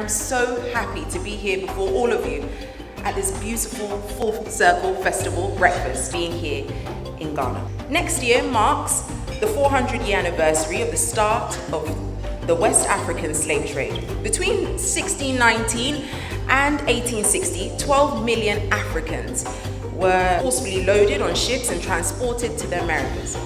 I'm so happy to be here before all of you at this beautiful Full Circle Festival breakfast being here in Ghana. Next year marks the 400-year anniversary of the start of the West African slave trade. Between 1619 and 1860, 12 million Africans were forcibly loaded on ships and transported to the Americas.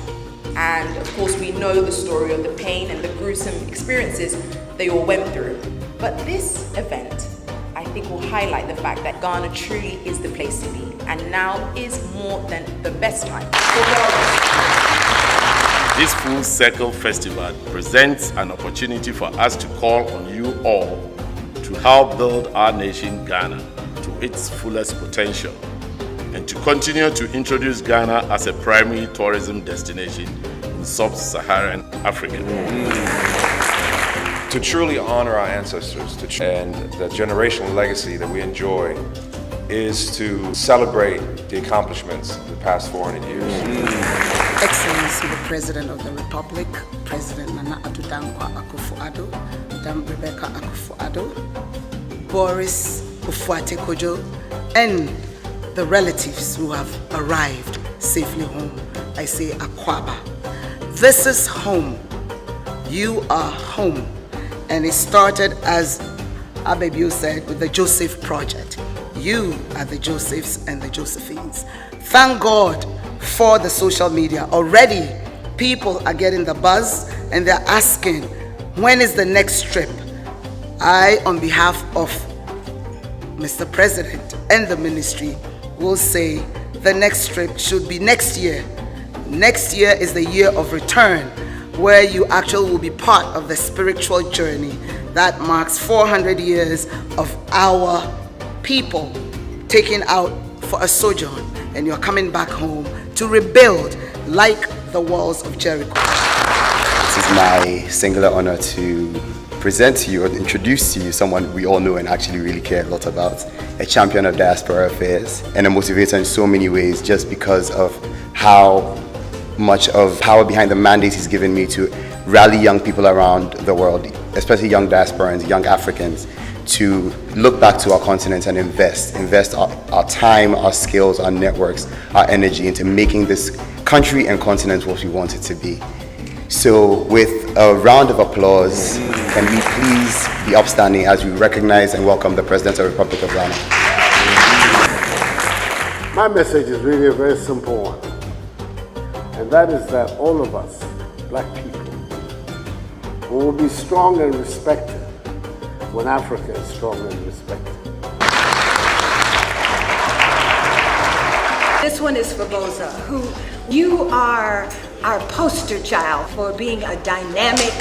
And of course, we know the story of the pain and the gruesome experiences they all went through. But this event, I think, will highlight the fact that Ghana truly is the place to be, and now is more than the best time for girls. This Full Circle Festival presents an opportunity for us to call on you all to help build our nation Ghana to its fullest potential, and to continue to introduce Ghana as a primary tourism destination in sub-Saharan Africa. To truly honor our ancestors and the generational legacy that we enjoy is to celebrate the accomplishments of the past 400 years. Excellency, the President of the Republic, President Nana Addo Dankwa Akufo-Addo, Madam Rebecca Akufo-Addo, Boris Ofuatekojo, and the relatives who have arrived safely home. I say Akwaba. This is home. You are home. And it started, as Abebio said, with the Joseph Project. You are the Josephs and the Josephines. Thank God for the social media. Already, people are getting the buzz and they're asking, when is the next trip? I, on behalf of Mr. President and the ministry, will say the next trip should be next year. Next year is the year of return, where you actually will be part of the spiritual journey that marks 400 years of our people taking out for a sojourn, and you're coming back home to rebuild like the walls of Jericho. It is my singular honor to present to you or introduce to you someone we all know and actually really care a lot about, a champion of diaspora affairs and a motivator in so many ways, just because of how much of power behind the mandate he's given me to rally young people around the world, especially young diasporans, young Africans, to look back to our continent and invest our time, our skills, our networks, our energy into making this country and continent what we want it to be. So with a round of applause, can we please be upstanding as we recognize and welcome the President of the Republic of Ghana. My message is really a very simple one. And that is that all of us, black people, will be strong and respected when Africa is strong and respected. This one is for Boza, who you are our poster child for being a dynamic.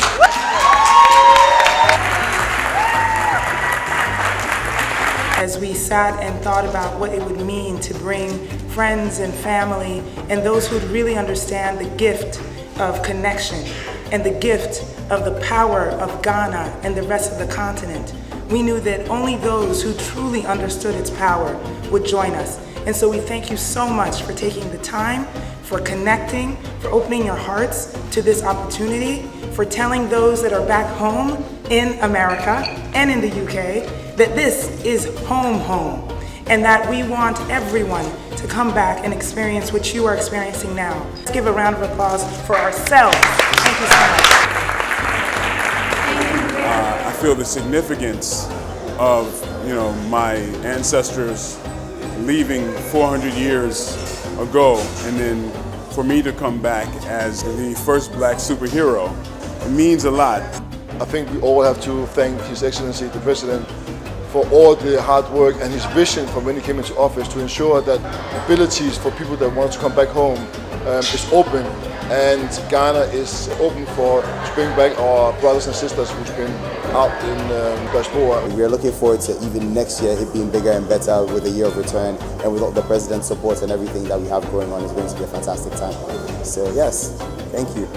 As we sat and thought about what it would mean to bring friends and family and those who would really understand the gift of connection and the gift of the power of Ghana and the rest of the continent, we knew that only those who truly understood its power would join us. And so we thank you so much for taking the time, for connecting, for opening your hearts to this opportunity, for telling those that are back home in America and in the UK that this is home, and that we want everyone to come back and experience what you are experiencing now. Let's give a round of applause for ourselves. Thank you so much. I feel the significance of, my ancestors leaving 400 years ago, and then for me to come back as the first black superhero, it means a lot. I think we all have to thank His Excellency the President for all the hard work and his vision from when he came into office to ensure that abilities for people that want to come back home is open, and Ghana is open to bring back our brothers and sisters who've been out in Diaspora. We are looking forward to even next year it being bigger and better with a year of return, and with all the President's support and everything that we have going on, it's going to be a fantastic time. So yes, thank you.